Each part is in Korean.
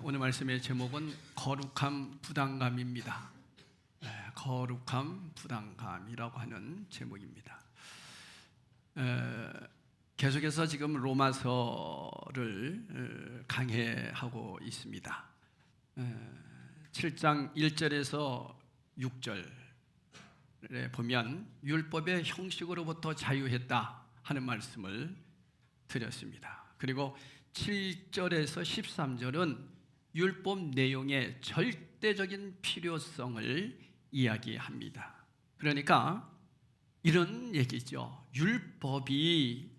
오늘 말씀의 제목은 거룩한 부담감입니다. 거룩한 부담감이라고 하는 제목입니다. 계속해서 지금 로마서를 강해하고 있습니다. 7장 1절에서 6절에 보면 율법의 형식으로부터 자유했다 하는 말씀을 드렸습니다. 그리고 7절에서 13절은 율법 내용의 절대적인 필요성을 이야기합니다. 그러니까 이런 얘기죠. 율법이,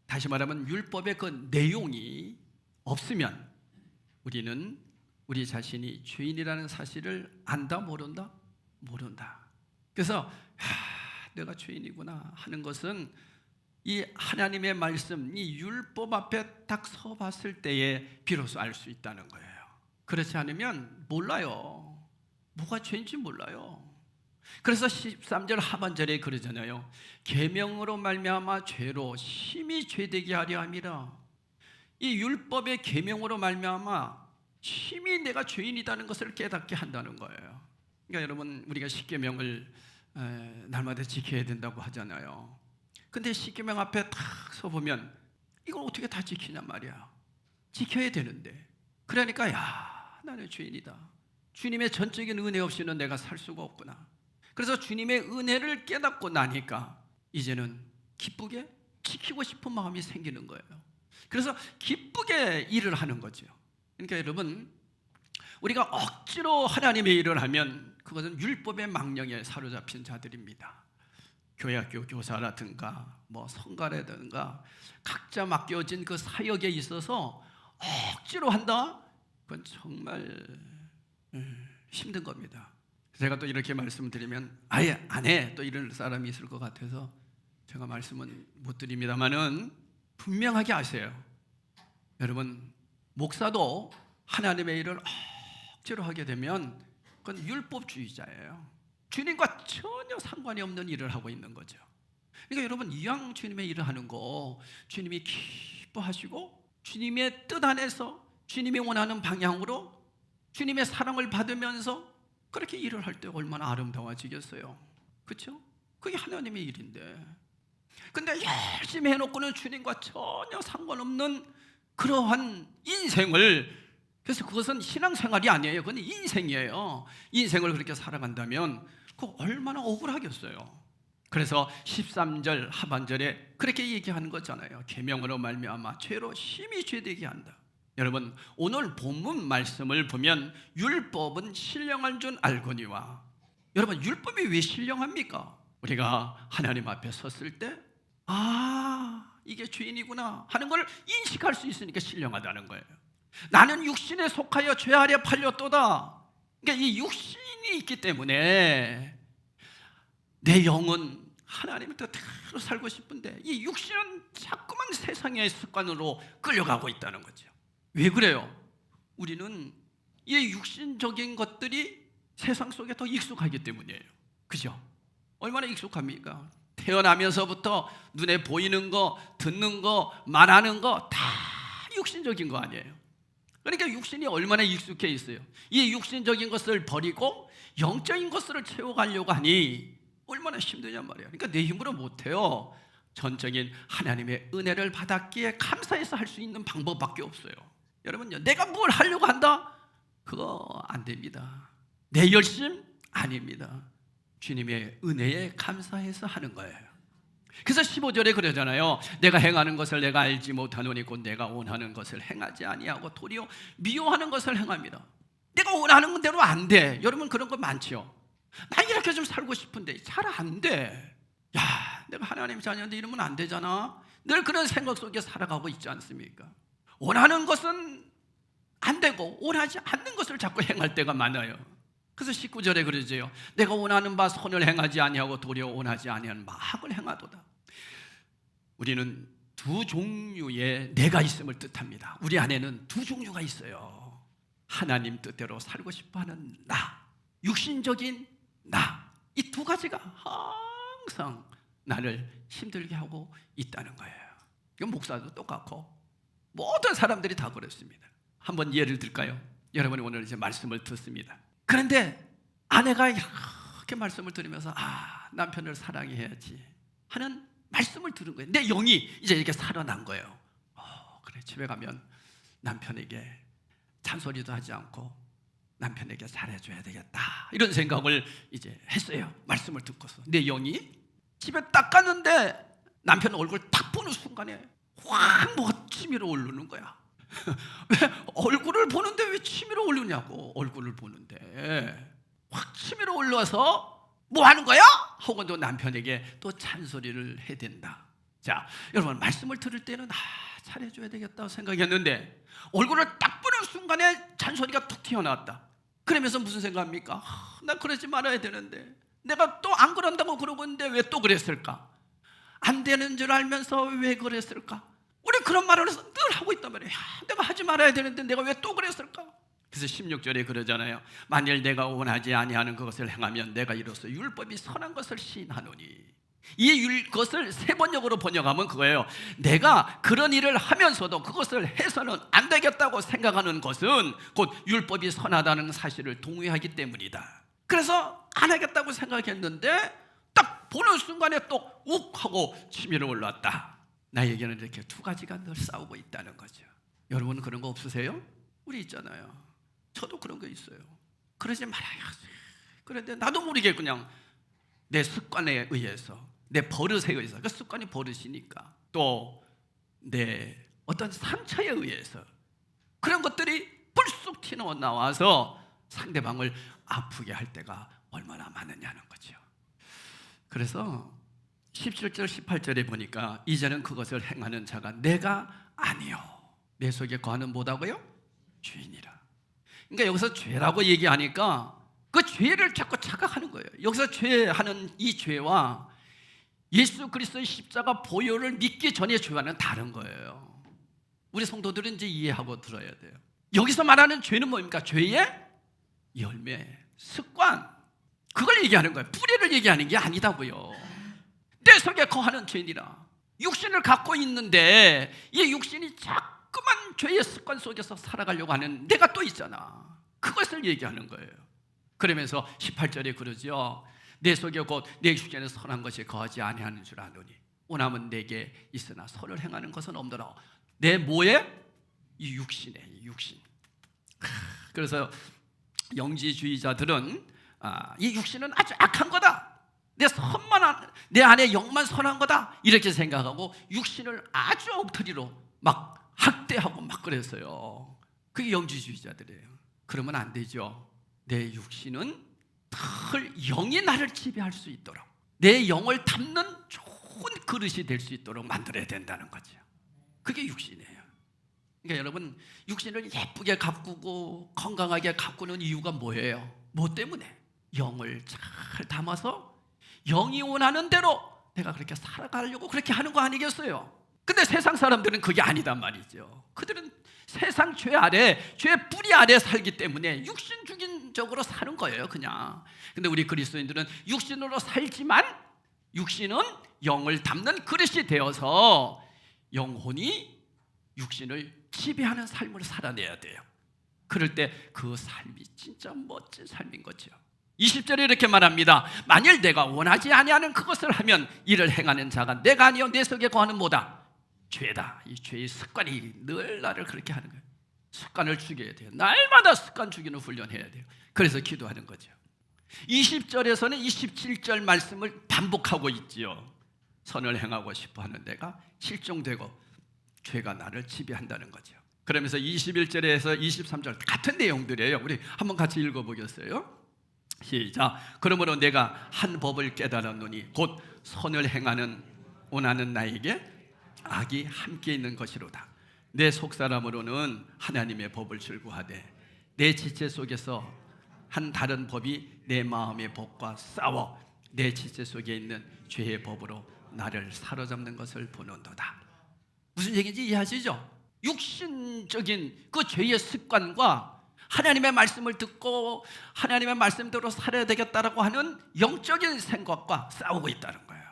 다시 말하면 율법의 그 내용이 없으면 우리는 우리 자신이 죄인이라는 사실을 안다, 모른다? 모른다. 그래서 내가 죄인이구나 하는 것은 이 하나님의 말씀, 이 율법 앞에 딱 서봤을 때에 비로소 알 수 있다는 거예요. 그렇지 않으면 몰라요. 뭐가 죄인지 몰라요. 그래서 13절 하반절에 그러잖아요. 계명으로 말미암아 죄로 심히 죄되게 하려 함이라. 이 율법의 계명으로 말미암아 심히 내가 죄인이라는 것을 깨닫게 한다는 거예요. 그러니까 여러분, 우리가 십계명을 날마다 지켜야 된다고 하잖아요. 근데 십계명 앞에 딱 서보면 이걸 어떻게 다 지키냔 말이야. 지켜야 되는데, 그러니까 나는 죄인이다. 주님의 전적인 은혜 없이는 내가 살 수가 없구나. 그래서 주님의 은혜를 깨닫고 나니까 이제는 기쁘게 지키고 싶은 마음이 생기는 거예요. 그래서 기쁘게 일을 하는 거죠. 그러니까 여러분, 우리가 억지로 하나님의 일을 하면 그것은 율법의 망령에 사로잡힌 자들입니다. 교회학교 교사라든가 성가라든가 각자 맡겨진 그 사역에 있어서 억지로 한다? 그건 정말 힘든 겁니다. 제가 또 이렇게 말씀드리면 아예 안 해 또 이럴 사람이 있을 것 같아서 제가 말씀은 못 드립니다만은 분명하게 아세요. 여러분, 목사도 하나님의 일을 억지로 하게 되면 그건 율법주의자예요. 주님과 전혀 상관이 없는 일을 하고 있는 거죠. 그러니까 여러분, 이왕 주님의 일을 하는 거 주님이 기뻐하시고 주님의 뜻 안에서 주님이 원하는 방향으로 주님의 사랑을 받으면서 그렇게 일을 할 때 얼마나 아름다워지겠어요. 그렇죠? 그게 하나님의 일인데, 근데 열심히 해놓고는 주님과 전혀 상관없는 그러한 인생을, 그래서 그것은 신앙생활이 아니에요. 그건 인생이에요. 인생을 그렇게 살아간다면 그거 얼마나 억울하겠어요. 그래서 13절 하반절에 그렇게 얘기하는 거잖아요. 계명으로 말미암아 죄로 심히 죄되게 한다. 여러분, 오늘 본문 말씀을 보면 율법은 신령한 줄 알거니와, 여러분, 율법이 왜 신령합니까? 우리가 하나님 앞에 섰을 때 이게 죄인이구나 하는 걸 인식할 수 있으니까 신령하다는 거예요. 나는 육신에 속하여 죄 아래 팔렸도다. 그러니까 이 육신이 있기 때문에 내 영은 하나님의 뜻대로 살고 싶은데 이 육신은 자꾸만 세상의 습관으로 끌려가고 있다는 거죠. 왜 그래요? 우리는 이 육신적인 것들이 세상 속에 더 익숙하기 때문이에요. 그죠? 얼마나 익숙합니까? 태어나면서부터 눈에 보이는 거, 듣는 거, 말하는 거 다 육신적인 거 아니에요? 그러니까 육신이 얼마나 익숙해 있어요. 이 육신적인 것을 버리고 영적인 것을 채워가려고 하니 얼마나 힘드냔 말이에요. 그러니까 내 힘으로 못해요. 전적인 하나님의 은혜를 받았기에 감사해서 할 수 있는 방법밖에 없어요. 여러분요, 내가 뭘 하려고 한다? 그거 안 됩니다. 내 열심 아닙니다. 주님의 은혜에 감사해서 하는 거예요. 그래서 15절에 그러잖아요. 내가 행하는 것을 내가 알지 못하노니 곧 내가 원하는 것을 행하지 아니하고 도리어 미워하는 것을 행합니다. 내가 원하는 대로 안 돼. 여러분, 그런 거 많죠. 나 이렇게 좀 살고 싶은데 잘 안 돼. 내가 하나님 자녀인데 이러면 안 되잖아. 늘 그런 생각 속에 살아가고 있지 않습니까? 원하는 것은 안 되고 원하지 않는 것을 자꾸 행할 때가 많아요. 그래서 19절에 그러죠. 내가 원하는 바 선을 행하지 아니하고 도리어 원하지 아니하는 바 악을 행하도다. 우리는 두 종류의 내가 있음을 뜻합니다. 우리 안에는 두 종류가 있어요. 하나님 뜻대로 살고 싶어하는 나, 육신적인 나. 이 두 가지가 항상 나를 힘들게 하고 있다는 거예요. 이건 목사도 똑같고 모든 사람들이 다 그렇습니다. 한번 예를 들까요? 여러분이 오늘 이제 말씀을 듣습니다. 그런데 아내가 이렇게 말씀을 들으면서 남편을 사랑해야지 하는 말씀을 들은 거예요. 내 영이 이제 이렇게 살아난 거예요. 그래, 집에 가면 남편에게 잔소리도 하지 않고 남편에게 잘해줘야 되겠다, 이런 생각을 이제 했어요. 말씀을 듣고서 내 영이 집에 딱 갔는데 남편 얼굴 딱 보는 순간에 확 뭐가 치밀어 오르는 거야. 왜 얼굴을 보는데 왜 치밀어 오르냐고. 얼굴을 보는데 확 치밀어 올라서 뭐 하는 거야? 하고 또 남편에게 또 잔소리를 해댄다. 자, 여러분, 말씀을 들을 때는 잘해줘야 되겠다고 생각했는데 얼굴을 딱 보는 순간에 잔소리가 툭 튀어나왔다. 그러면서 무슨 생각합니까? 나 그러지 말아야 되는데, 내가 또 안 그런다고 그러고 있는데 왜 또 그랬을까? 안 되는 줄 알면서 왜 그랬을까? 우리 그런 말을 늘 하고 있단 말이에요. 내가 하지 말아야 되는데 내가 왜 또 그랬을까? 그래서 16절에 그러잖아요. 만일 내가 원하지 아니하는 그것을 행하면 내가 이로써 율법이 선한 것을 시인하노니. 이 것을 세 번역으로 번역하면 그거예요. 내가 그런 일을 하면서도 그것을 해서는 안 되겠다고 생각하는 것은 곧 율법이 선하다는 사실을 동의하기 때문이다. 그래서 안 하겠다고 생각했는데 딱 보는 순간에 또 욱 하고 치밀어 올랐다. 나에게는 이렇게 두 가지가 늘 싸우고 있다는 거죠. 여러분은 그런 거 없으세요? 우리 있잖아요. 저도 그런 거 있어요. 그러지 말아야지. 그런데 나도 모르게 그냥 내 습관에 의해서, 내 버릇에 의해서, 그 습관이 버릇이니까, 또 내 어떤 상처에 의해서 그런 것들이 불쑥 튀어나와서 상대방을 아프게 할 때가 얼마나 많으냐는 거죠. 그래서 17절 18절에 보니까 이제는 그것을 행하는 자가 내가 아니요 내 속에 거하는 뭐다고요? 죄인이라. 그러니까 여기서 죄라고 얘기하니까 그 죄를 자꾸 착각하는 거예요. 여기서 죄하는 이 죄와 예수 그리스도의 십자가 보혈을 믿기 전의 죄와는 다른 거예요. 우리 성도들은 이제 이해하고 들어야 돼요. 여기서 말하는 죄는 뭡니까? 죄의 열매, 습관, 그걸 얘기하는 거예요. 뿌리를 얘기하는 게 아니다고요. 내 속에 거하는 죄인이라. 육신을 갖고 있는데 이 육신이 자꾸만 죄의 습관 속에서 살아가려고 하는 내가 또 있잖아. 그것을 얘기하는 거예요. 그러면서 18절에 그러죠. 내 속에 곧 내 육신에 선한 것이 거하지 아니하는 줄 아노니 원함은 내게 있으나 선을 행하는 것은 없더라. 내 뭐에? 이 육신에, 이 육신. 그래서 영지주의자들은 이 육신은 아주 악한 거다. 내 안에 영만 선한 거다. 이렇게 생각하고 육신을 아주 엉터리로 막 학대하고 막 그랬어요. 그게 영지주의자들이에요. 그러면 안 되죠. 내 육신은 늘 영이 나를 지배할 수 있도록, 내 영을 담는 좋은 그릇이 될 수 있도록 만들어야 된다는 거죠. 그게 육신이에요. 그러니까 여러분, 육신을 예쁘게 가꾸고 건강하게 가꾸는 이유가 뭐예요? 뭐 때문에? 영을 잘 담아서 영이 원하는 대로 내가 그렇게 살아가려고 그렇게 하는 거 아니겠어요? 근데 세상 사람들은 그게 아니단 말이죠. 그들은 세상 죄 아래, 죄 뿌리 아래 살기 때문에 육신주의적으로 사는 거예요, 그냥. 근데 우리 그리스도인들은 육신으로 살지만 육신은 영을 담는 그릇이 되어서 영혼이 육신을 지배하는 삶을 살아내야 돼요. 그럴 때 그 삶이 진짜 멋진 삶인 거죠. 20절에 이렇게 말합니다. 만일 내가 원하지 아니하는 그것을 하면 이를 행하는 자가 내가 아니요 내 속에 거하는 뭐다? 죄다. 이 죄의 습관이 늘 나를 그렇게 하는 거예요. 습관을 죽여야 돼요. 날마다 습관 죽이는 훈련해야 돼요. 그래서 기도하는 거죠. 20절에서는 27절 말씀을 반복하고 있지요. 선을 행하고 싶어 하는 내가 실종되고 죄가 나를 지배한다는 거죠. 그러면서 21절에서 23절 같은 내용들이에요. 우리 한번 같이 읽어보겠어요? 시작. 그러므로 내가 한 법을 깨달았노니 곧 선을 행하는 원하는 나에게 악이 함께 있는 것이로다. 내 속사람으로는 하나님의 법을 즐거워하되 내 지체 속에서 한 다른 법이 내 마음의 법과 싸워 내 지체 속에 있는 죄의 법으로 나를 사로잡는 것을 보는도다. 무슨 얘기인지 이해하시죠? 육신적인 그 죄의 습관과 하나님의 말씀을 듣고 하나님의 말씀대로 살아야 되겠다라고 하는 영적인 생각과 싸우고 있다는 거예요.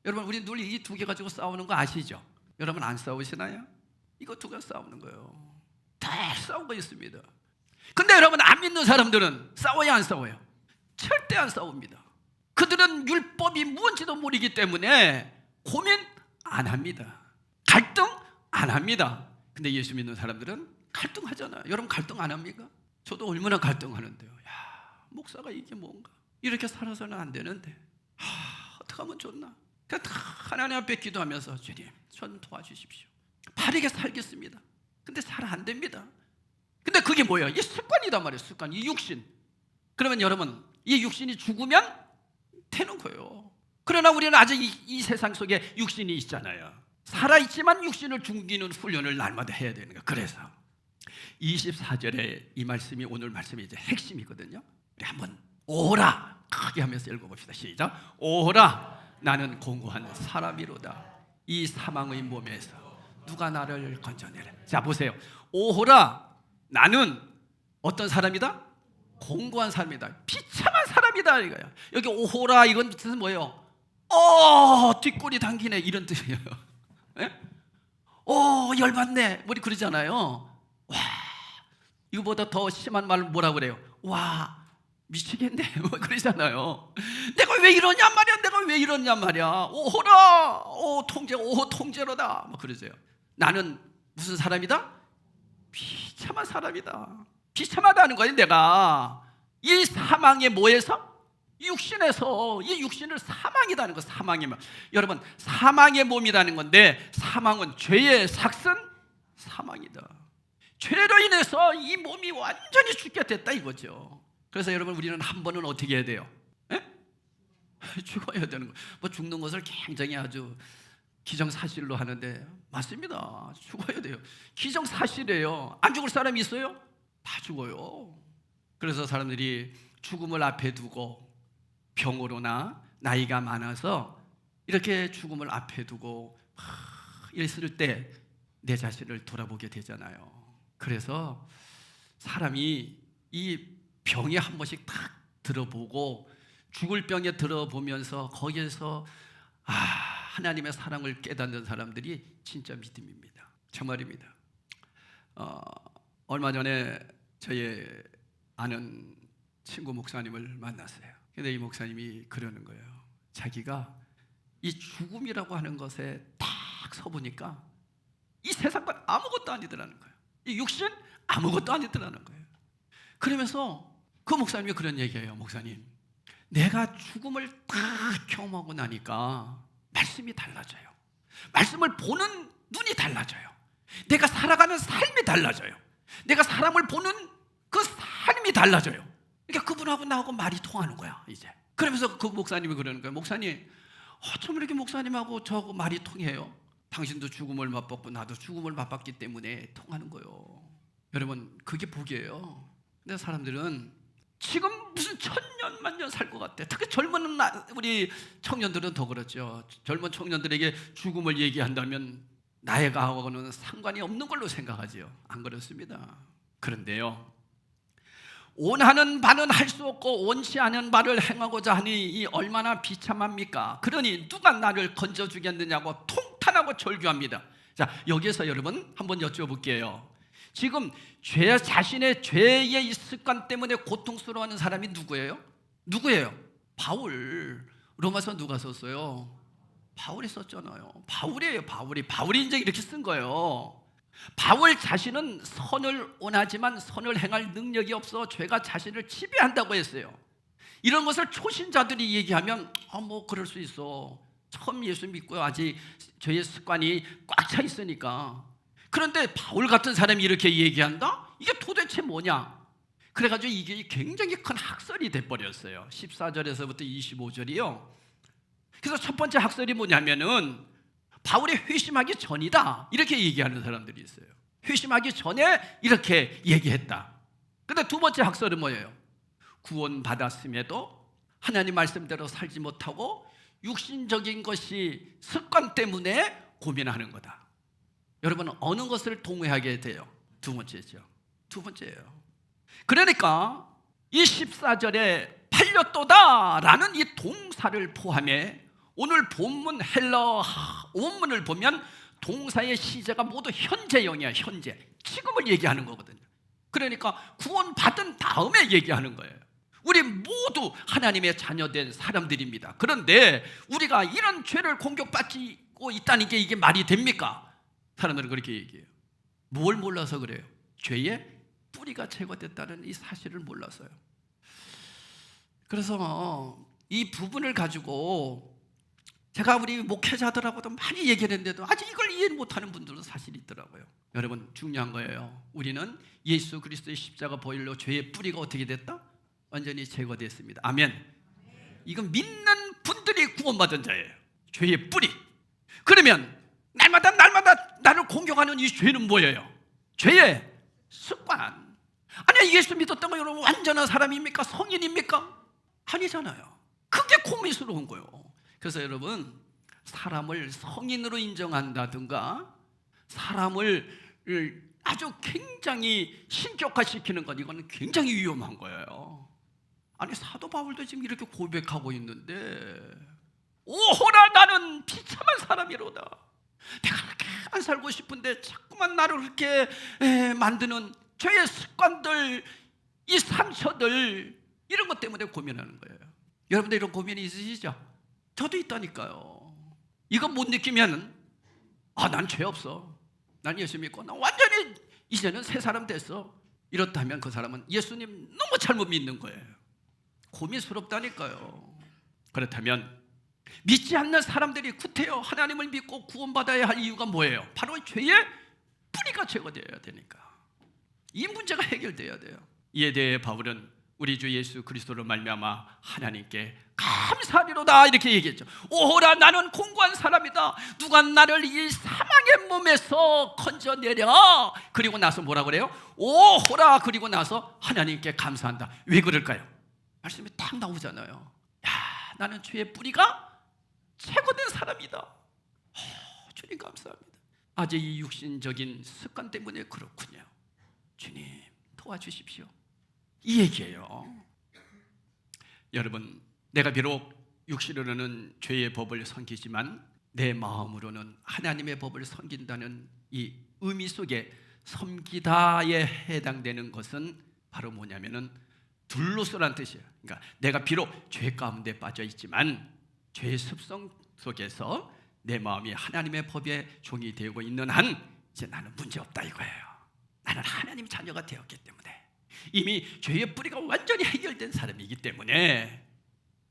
여러분, 우리 늘 이 두 개 가지고 싸우는 거 아시죠? 여러분 안 싸우시나요? 이거 두 개 싸우는 거예요. 다 싸우고 있습니다. 근데 여러분, 안 믿는 사람들은 싸워야 안 싸워요? 절대 안 싸웁니다. 그들은 율법이 무엇인지도 모르기 때문에 고민 안 합니다. 갈등 안 합니다. 근데 예수 믿는 사람들은 갈등하잖아요. 여러분, 갈등 안 합니까? 저도 얼마나 갈등하는데요. 야, 목사가 이게 뭔가, 이렇게 살아서는 안 되는데 어떻게 하면 좋나? 그러니까 하나님 앞에 기도하면서 주님, 전 도와주십시오. 바르게 살겠습니다. 근데 잘 안 됩니다. 근데 그게 뭐예요? 이 습관이단 말이에요. 습관, 이 육신. 그러면 여러분, 이 육신이 죽으면 되는 거예요. 그러나 우리는 아직 이 세상 속에 육신이 있잖아요. 살아있지만 육신을 죽이는 훈련을 날마다 해야 되는 거예요. 그래서 24절에 이 말씀이 오늘 말씀이 이제 핵심이거든요. 우리 한번 오라 크게 하면서 읽어봅시다. 시작. 오라, 나는 공고한 사람이로다. 이 사망의 몸에서 누가 나를 건져내라. 자, 보세요. 오호라, 나는 어떤 사람이다? 공고한 사람이다. 비참한 사람이다 이거야. 여기 오호라, 이건 뜻은 뭐예요? 뒷골이 당기네, 이런 뜻이에요. 예? 열받네, 우리 그러잖아요. 와, 이거보다 더 심한 말 뭐라 그래요? 와, 미치겠네, 뭐 그러잖아요. 내가 왜 이러냔 말이야. 내가 왜 이러냔 말이야. 오호라, 통제로다, 뭐 그러세요. 나는 무슨 사람이다? 비참한 사람이다. 비참하다는 거예요. 내가 이 사망의 뭐에서? 육신에서. 이 육신을 사망이라는 거. 사망이면 여러분, 사망의 몸이라는 건데, 사망은 죄의 삭슨 사망이다. 죄로 인해서 이 몸이 완전히 죽게 됐다 이거죠. 그래서 여러분, 우리는 한 번은 어떻게 해야 돼요? 죽어야 되는 거. 뭐 죽는 것을 굉장히 아주 기정사실로 하는데, 맞습니다. 죽어야 돼요. 기정사실이에요. 안 죽을 사람이 있어요? 다 죽어요. 그래서 사람들이 죽음을 앞에 두고, 병으로나 나이가 많아서 이렇게 죽음을 앞에 두고 있을 때 내 자신을 돌아보게 되잖아요. 그래서 사람이 이 병에 한 번씩 딱 들어보고, 죽을 병에 들어보면서 거기에서 하나님의 사랑을 깨닫는 사람들이 진짜 믿음입니다. 정말입니다. 얼마 전에 저의 아는 친구 목사님을 만났어요. 근데 이 목사님이 그러는 거예요. 자기가 이 죽음이라고 하는 것에 딱 서보니까 이 세상 건 아무것도 아니더라는 거예요. 이 육신 아무것도 아니더라는 거예요. 그러면서 그 목사님이 그런 얘기예요. 목사님, 내가 죽음을 딱 경험하고 나니까 말씀이 달라져요. 말씀을 보는 눈이 달라져요. 내가 살아가는 삶이 달라져요. 내가 사람을 보는 그 삶이 달라져요. 그러니까 그분하고 나하고 말이 통하는 거야 이제. 그러면서 그 목사님이 그러는 거예요. 목사님, 어쩜 이렇게 목사님하고 저하고 말이 통해요? 당신도 죽음을 맛봤고 나도 죽음을 맛봤기 때문에 통하는 거예요. 여러분, 그게 복이에요. 근데 사람들은 지금 무슨 천년 만년 살 것 같아. 특히 젊은 우리 청년들은 더 그렇죠. 젊은 청년들에게 죽음을 얘기한다면 나이가하고는 상관이 없는 걸로 생각하지요. 안 그렇습니다. 그런데요, 원하는 바는 할 수 없고 원치 않은 바를 행하고자 하니 이 얼마나 비참합니까? 그러니 누가 나를 건져주겠느냐고 통탄하고 절규합니다. 자, 여기에서 여러분 한번 여쭤볼게요. 지금 자신의 죄의 이 습관 때문에 고통스러워하는 사람이 누구예요? 누구예요? 바울. 로마서 누가 썼어요? 바울이 썼잖아요. 바울이에요. 바울이 이제 이렇게 쓴 거예요. 바울 자신은 선을 원하지만 선을 행할 능력이 없어 죄가 자신을 지배한다고 했어요. 이런 것을 초신자들이 얘기하면 뭐 그럴 수 있어. 처음 예수 믿고 아직 죄의 습관이 꽉 차 있으니까. 그런데 바울 같은 사람이 이렇게 얘기한다? 이게 도대체 뭐냐? 그래가지고 이게 굉장히 큰 학설이 돼버렸어요. 14절에서부터 25절이요. 그래서 첫 번째 학설이 뭐냐면은 바울이 회심하기 전이다, 이렇게 얘기하는 사람들이 있어요. 회심하기 전에 이렇게 얘기했다. 근데 두 번째 학설은 뭐예요? 구원 받았음에도 하나님 말씀대로 살지 못하고 육신적인 것이 습관 때문에 고민하는 거다. 여러분, 어느 것을 동의하게 돼요? 두 번째죠. 두 번째예요. 그러니까 이 14절에 팔렸도다라는 이 동사를 포함해 오늘 본문 헬러 원문을 보면 동사의 시제가 모두 현재형이야. 현재. 지금을 얘기하는 거거든요. 그러니까 구원받은 다음에 얘기하는 거예요. 우리 모두 하나님의 자녀된 사람들입니다. 그런데 우리가 이런 죄를 공격받고 있다는 게 이게 말이 됩니까? 사람들은 그렇게 얘기해요. 뭘 몰라서 그래요? 죄의 뿌리가 제거됐다는 이 사실을 몰라서요. 그래서 이 부분을 가지고 제가 우리 목회자들하고도 많이 얘기를 했는데도 아직 이걸 이해 못하는 분들도 사실 있더라고요. 여러분, 중요한 거예요. 우리는 예수 그리스도의 십자가 보혈로 죄의 뿌리가 어떻게 됐다? 완전히 제거됐습니다. 아멘. 이건 믿는 분들이 구원받은 자예요. 죄의 뿌리. 그러면 날마다 나를 공격하는 이 죄는 뭐예요? 죄의 습관. 아니, 예수 믿었던 거 여러분 완전한 사람입니까? 성인입니까? 아니잖아요. 그게 고민스러운 거예요. 그래서 여러분, 사람을 성인으로 인정한다든가 사람을 아주 굉장히 신격화시키는 것, 이거는 굉장히 위험한 거예요. 아니, 사도 바울도 지금 이렇게 고백하고 있는데, 오호라 나는 비참한 사람이로다. 내가 그렇게 안 살고 싶은데 자꾸만 나를 그렇게 만드는 죄의 습관들, 이 상처들, 이런 것 때문에 고민하는 거예요. 여러분들 이런 고민이 있으시죠? 저도 있다니까요. 이거 못 느끼면 난 죄 없어, 난 예수 믿고 난 완전히 이제는 새 사람 됐어, 이렇다면 그 사람은 예수님 너무 잘못 믿는 거예요. 고민스럽다니까요. 그렇다면 믿지 않는 사람들이 구태여 하나님을 믿고 구원받아야 할 이유가 뭐예요? 바로 죄의 뿌리가 제거되어야 되니까. 이 문제가 해결돼야 돼요. 이에 대해 바울은 우리 주 예수 그리스도로 말미암아 하나님께 감사하리로다 이렇게 얘기했죠. 오호라 나는 공고한 사람이다. 누가 나를 이 사망의 몸에서 건져내랴. 그리고 나서 뭐라 그래요? 오호라. 그리고 나서 하나님께 감사한다. 왜 그럴까요? 말씀이 딱 나오잖아요. 야, 나는 죄의 뿌리가 제거된 사람이다. 주님 감사합니다. 아직 이 육신적인 습관 때문에 그렇군요. 주님 도와주십시오, 이 얘기예요. 여러분, 내가 비록 육신으로는 죄의 법을 섬기지만 내 마음으로는 하나님의 법을 섬긴다는 이 의미 속에 섬기다에 해당되는 것은 바로 뭐냐면은 둘로서란 뜻이에요. 그러니까 내가 비록 죄 가운데 빠져 있지만 죄의 습성 속에서 내 마음이 하나님의 법의 종이 되고 있는 한 이제 나는 문제없다 이거예요. 나는 하나님 자녀가 되었기 때문에, 이미 죄의 뿌리가 완전히 해결된 사람이기 때문에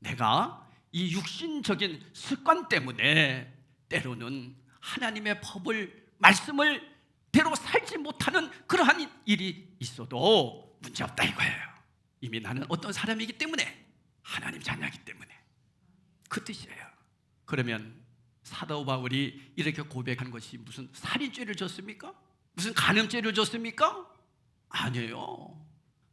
내가 이 육신적인 습관 때문에 때로는 하나님의 법을, 말씀을 대로 살지 못하는 그러한 일이 있어도 문제없다 이거예요. 이미 나는 어떤 사람이기 때문에, 하나님 자녀이기 때문에, 그 뜻이에요. 그러면 사도 바울이 이렇게 고백한 것이 무슨 살인죄를 졌습니까? 무슨 간음죄를 졌습니까? 아니에요.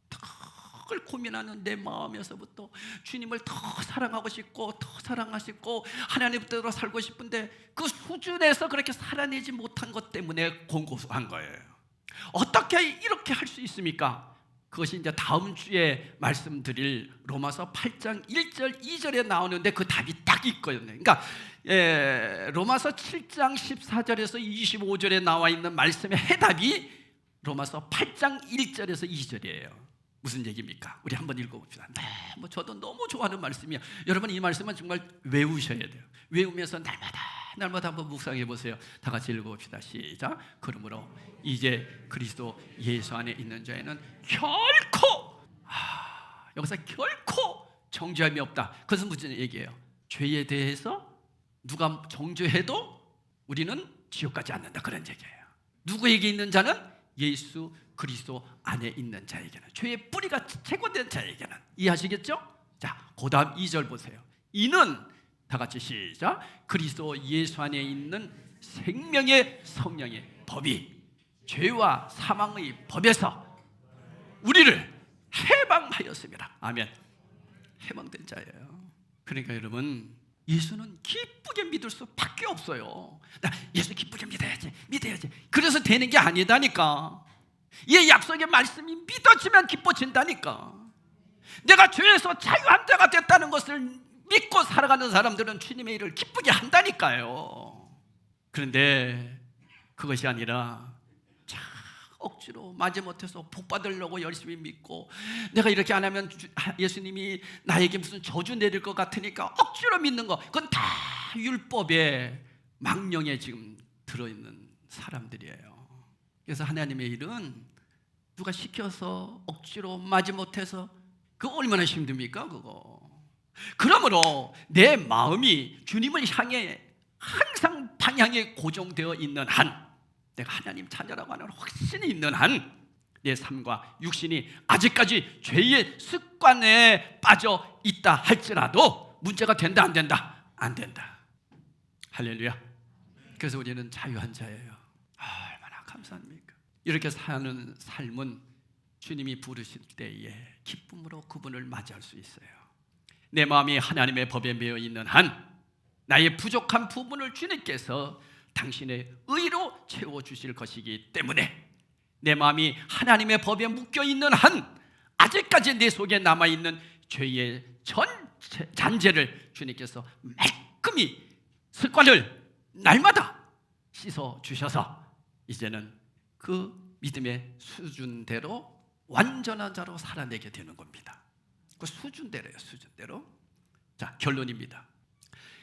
그걸 고민하는 내 마음에서부터 주님을 더 사랑하고 싶고 더 사랑하시고 하나님 뜻대로 살고 싶은데 그 수준에서 그렇게 살아내지 못한 것 때문에 공고한 거예요. 어떻게 이렇게 할 수 있습니까? 그것이 이제 다음 주에 말씀드릴 로마서 8장 1절 2절에 나오는데 그 답이 딱 있거든요. 그러니까 로마서 7장 14절에서 25절에 나와 있는 말씀의 해답이 로마서 8장 1절에서 2절이에요. 무슨 얘기입니까? 우리 한번 읽어봅시다. 뭐 저도 너무 좋아하는 말씀이에요. 여러분, 이 말씀은 정말 외우셔야 돼요. 외우면서 날마다 한번 묵상해 보세요. 다 같이 읽어봅시다. 시작. 그러므로 이제 그리스도 예수 안에 있는 자에는 결코 여기서 결코 정죄함이 없다. 그것은 무슨 얘기예요? 죄에 대해서 누가 정죄해도 우리는 지옥 가지 않는다, 그런 얘기예요. 누구에게 있는 자는? 예수 그리스도 안에 있는 자에게는, 죄의 뿌리가 제거된 자에게는. 이해하시겠죠? 자, 그 다음 2절 보세요. 이는 다 같이 시작. 그리스도 예수 안에 있는 생명의 성령의 법이 죄와 사망의 법에서 우리를 해방하였습니다. 아멘. 해방된 자예요. 그러니까 여러분, 예수는 기쁘게 믿을 수밖에 없어요. 나 예수 기쁘게 믿어야지. 그래서 되는 게 아니다니까. 이 약속의 말씀이 믿어지면 기뻐진다니까. 내가 죄에서 자유한 자가 됐다는 것을 믿고 살아가는 사람들은 주님의 일을 기쁘게 한다니까요. 그런데 그것이 아니라 억지로 마지못해서 복 받으려고 열심히 믿고, 내가 이렇게 안 하면 예수님이 나에게 무슨 저주 내릴 것 같으니까 억지로 믿는 거, 그건 다 율법의 망령에 지금 들어있는 사람들이에요. 그래서 하나님의 일은 누가 시켜서 억지로 마지못해서 그거 얼마나 힘듭니까 그거. 그러므로 내 마음이 주님을 향해 항상 방향에 고정되어 있는 한, 내가 하나님 자녀라고 하는 확신이 있는 한, 내 삶과 육신이 아직까지 죄의 습관에 빠져 있다 할지라도 문제가 된다 안 된다? 안 된다. 할렐루야. 그래서 우리는 자유한 자예요. 얼마나 감사합니까? 이렇게 사는 삶은 주님이 부르실 때에 기쁨으로 그분을 맞이할 수 있어요. 내 마음이 하나님의 법에 매여 있는 한, 나의 부족한 부분을 주님께서 당신의 의로 채워주실 것이기 때문에, 내 마음이 하나님의 법에 묶여있는 한, 아직까지 내 속에 남아있는 죄의 잔재를 주님께서 말끔히 습관을 날마다 씻어주셔서 이제는 그 믿음의 수준대로 완전한 자로 살아내게 되는 겁니다. 그 수준대로예요, 수준대로. 자, 결론입니다.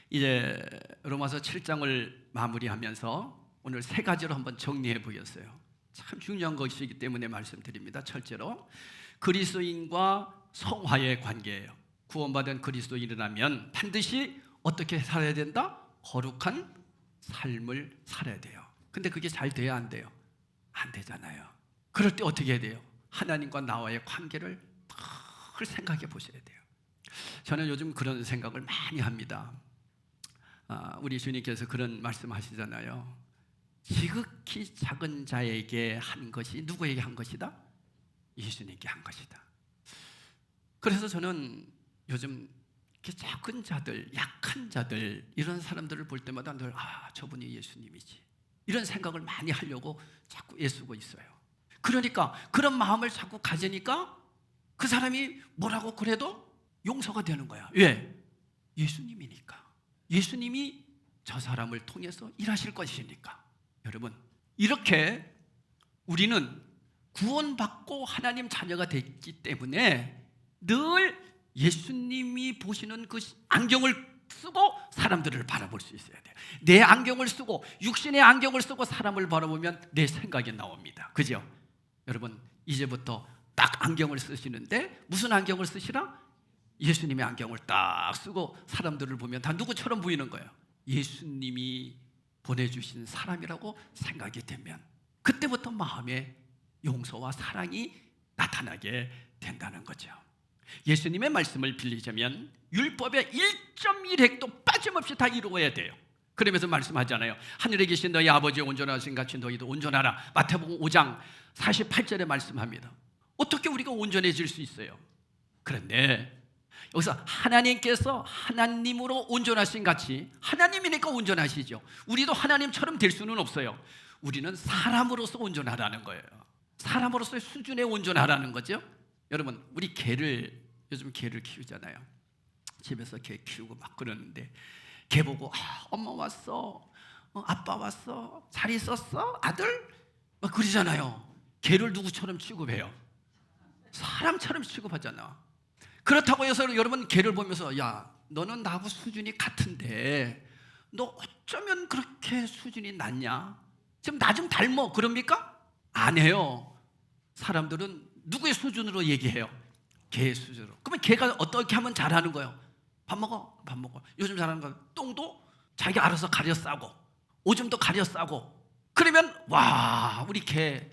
이제 로마서 7장을 마무리하면서 오늘 세 가지로 한번 정리해 보겠어요. 참 중요한 것이기 때문에 말씀드립니다. 첫째로, 그리스도인과 성화의 관계예요. 구원받은 그리스도인이라면 반드시 어떻게 살아야 된다? 거룩한 삶을 살아야 돼요. 근데 그게 잘 돼야 안 돼요? 안 되잖아요. 그럴 때 어떻게 해야 돼요? 하나님과 나와의 관계를 늘 생각해 보셔야 돼요. 저는 요즘 그런 생각을 많이 합니다. 우리 주님께서 그런 말씀하시잖아요. 지극히 작은 자에게 한 것이 누구에게 한 것이다? 예수님께 한 것이다. 그래서 저는 요즘 이렇게 작은 자들, 약한 자들, 이런 사람들을 볼 때마다 늘 저분이 예수님이지, 이런 생각을 많이 하려고 자꾸 애쓰고 있어요. 그러니까 그런 마음을 자꾸 가지니까 그 사람이 뭐라고 그래도 용서가 되는 거야. 왜? 예수님이니까. 예수님이 저 사람을 통해서 일하실 것이니까. 여러분, 이렇게 우리는 구원받고 하나님 자녀가 됐기 때문에 늘 예수님이 보시는 그 안경을 쓰고 사람들을 바라볼 수 있어야 돼요. 내 안경을 쓰고, 육신의 안경을 쓰고 사람을 바라보면 내 생각이 나옵니다. 그죠? 여러분, 이제부터 딱 안경을 쓰시는데 무슨 안경을 쓰시라? 예수님의 안경을 딱 쓰고 사람들을 보면 다 누구처럼 보이는 거예요. 예수님이 보내주신 사람이라고 생각이 되면 그때부터 마음에 용서와 사랑이 나타나게 된다는 거죠. 예수님의 말씀을 빌리자면 율법의 1.1획도 빠짐없이 다 이루어야 돼요. 그러면서 말씀하잖아요. 하늘에 계신 너희 아버지 온전하신 같이 너희도 온전하라. 마태복음 5장 48절에 말씀합니다. 어떻게 우리가 온전해질 수 있어요? 그런데 여기서 하나님께서 하나님으로 온전하신 같이, 하나님이니까 온전하시죠. 우리도 하나님처럼 될 수는 없어요. 우리는 사람으로서 온전하라는 거예요. 사람으로서의 수준에 온전하라는 거죠. 여러분, 우리 요즘 개를 키우잖아요. 집에서 개 키우고 막 그러는데 개 보고 엄마 왔어, 아빠 왔어, 잘 있었어 아들? 막 그러잖아요. 개를 누구처럼 취급해요? 사람처럼 취급하잖아. 그렇다고 해서 여러분 개를 보면서 야, 너는 나하고 수준이 같은데 너 어쩌면 그렇게 수준이 낮냐? 지금 나 좀 닮어 그럽니까? 안 해요. 사람들은 누구의 수준으로 얘기해요? 개의 수준으로. 그러면 개가 어떻게 하면 잘하는 거예요? 밥 먹어, 밥 먹어. 요즘 잘하는 거 똥도 자기가 알아서 가려 싸고 오줌도 가려 싸고. 그러면 와, 우리 개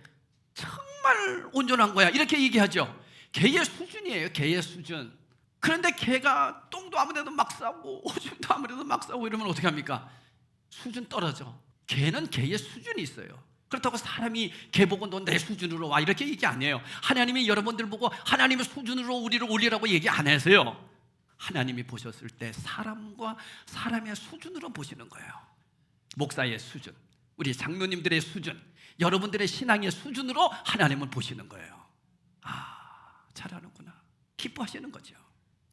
정말 온전한 거야 이렇게 얘기하죠. 개의 수준이에요. 개의 수준. 그런데 개가 똥도 아무데도 막 싸고 오줌도 아무데도 막 싸고 이러면 어떻게 합니까? 수준 떨어져. 개는 개의 수준이 있어요. 그렇다고 사람이 개 보고 넌 내 수준으로 와 이렇게 얘기 안 해요. 하나님이 여러분들 보고 하나님의 수준으로 우리를 올리라고 얘기 안 하세요. 하나님이 보셨을 때 사람과 사람의 수준으로 보시는 거예요. 목사의 수준, 우리 장로님들의 수준, 여러분들의 신앙의 수준으로 하나님을 보시는 거예요. 잘하는구나, 기뻐하시는 거죠.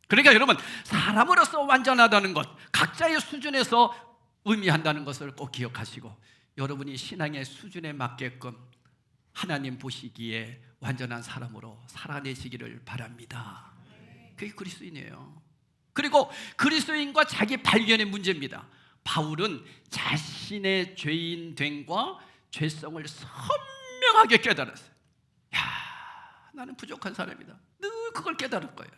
그러니까 여러분, 사람으로서 완전하다는 것, 각자의 수준에서 의미한다는 것을 꼭 기억하시고, 여러분이 신앙의 수준에 맞게끔 하나님 보시기에 완전한 사람으로 살아내시기를 바랍니다. 그게 그리스도인이에요. 그리고 그리스도인과 자기 발견의 문제입니다. 바울은 자신의 죄인됨과 죄성을 선명하게 깨달았어요. 야, 나는 부족한 사람이다. 늘 그걸 깨달을 거예요.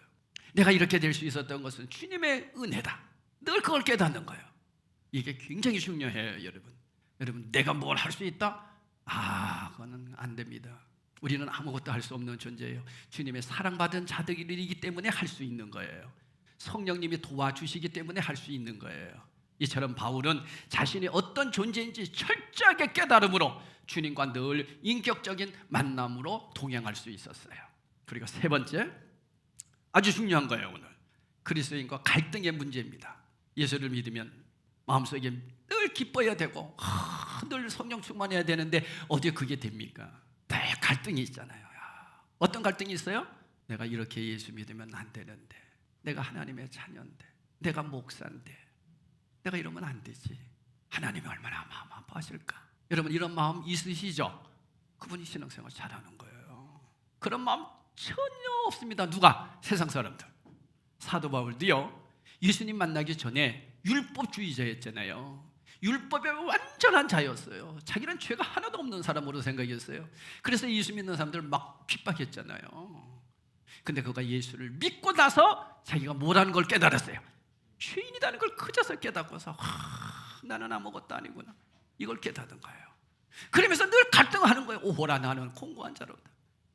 내가 이렇게 될 수 있었던 것은 주님의 은혜다. 늘 그걸 깨닫는 거예요. 이게 굉장히 중요해요, 여러분. 여러분, 내가 뭘 할 수 있다? 그거는 안 됩니다. 우리는 아무것도 할 수 없는 존재예요. 주님의 사랑받은 자들이기 때문에 할 수 있는 거예요. 성령님이 도와주시기 때문에 할 수 있는 거예요. 이처럼 바울은 자신이 어떤 존재인지 철저하게 깨달음으로 주님과 늘 인격적인 만남으로 동행할 수 있었어요. 그리고 세 번째, 아주 중요한 거예요. 오늘 그리스도인과 갈등의 문제입니다. 예수를 믿으면 마음속에 늘 기뻐야 되고 늘 성령 충만해야 되는데 어디 그게 됩니까? 늘 갈등이 있잖아요. 어떤 갈등이 있어요? 내가 이렇게 예수 믿으면 안 되는데, 내가 하나님의 자녀인데, 내가 목사인데, 내가 이러면 안 되지. 하나님이 얼마나 마음 아파하실까? 여러분, 이런 마음 있으시죠? 그분이 신앙생활 잘하는 거예요. 그런 마음 전혀 없습니다. 누가? 세상 사람들. 사도 바울도요, 예수님 만나기 전에 율법주의자였잖아요. 율법의 완전한 자였어요. 자기는 죄가 하나도 없는 사람으로 생각했어요. 그래서 예수 믿는 사람들을 막 핍박했잖아요. 근데 그가 예수를 믿고 나서 자기가 뭐라는 걸 깨달았어요. 죄인이라는 걸 그저서 깨닫고서 나는 아무것도 아니구나, 이걸 깨닫은 거예요. 그러면서 늘 갈등하는 거예요. 오호라, 나는 공고한 자로다.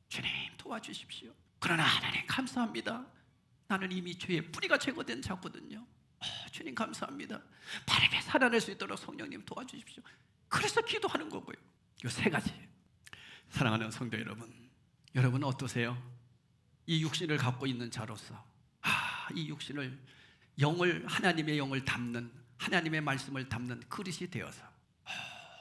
주님 도와주십시오. 그러나 하나님 감사합니다. 나는 이미 죄의 뿌리가 제거된 자거든요. 주님 감사합니다. 바르게 살아낼 수 있도록 성령님 도와주십시오. 그래서 기도하는 거고요. 이 세 가지. 사랑하는 성도 여러분, 여러분은 어떠세요? 이 육신을 갖고 있는 자로서 이 육신을 하나님의 영을 담는, 하나님의 말씀을 담는 그릇이 되어서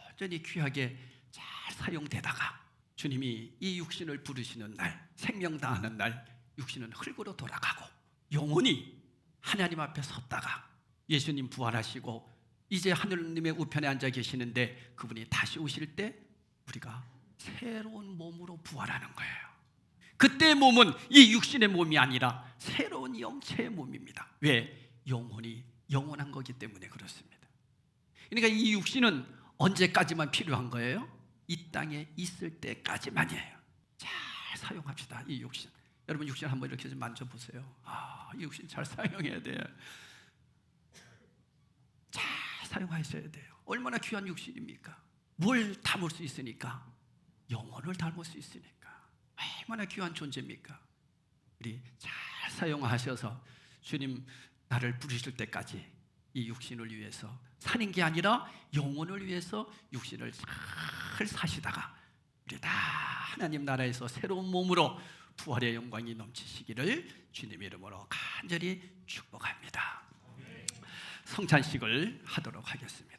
완전히 귀하게 잘 사용되다가 주님이 이 육신을 부르시는 날, 생명 다하는 날, 육신은 흙으로 돌아가고 영혼이 하나님 앞에 섰다가 예수님 부활하시고 이제 하느님의 우편에 앉아 계시는데 그분이 다시 오실 때 우리가 새로운 몸으로 부활하는 거예요. 그때의 몸은 이 육신의 몸이 아니라 새로운 영체의 몸입니다. 왜? 영혼이 영원한 거기 때문에 그렇습니다. 그러니까 이 육신은 언제까지만 필요한 거예요? 이 땅에 있을 때까지만이에요. 잘 사용합시다. 이 육신. 여러분, 육신 한번 이렇게 좀 만져보세요. 이 육신 잘 사용해야 돼요. 잘 사용하셔야 돼요. 얼마나 귀한 육신입니까? 뭘 담을 수 있으니까? 영혼을 담을 수 있으니까. 얼마나 귀한 존재입니까? 우리 잘 사용하셔서 주님 나를 부르실 때까지 이 육신을 위해서 사는 게 아니라 영혼을 위해서 육신을 잘 사시다가 우리 다 하나님 나라에서 새로운 몸으로 부활의 영광이 넘치시기를 주님의 이름으로 간절히 축복합니다. 성찬식을 하도록 하겠습니다.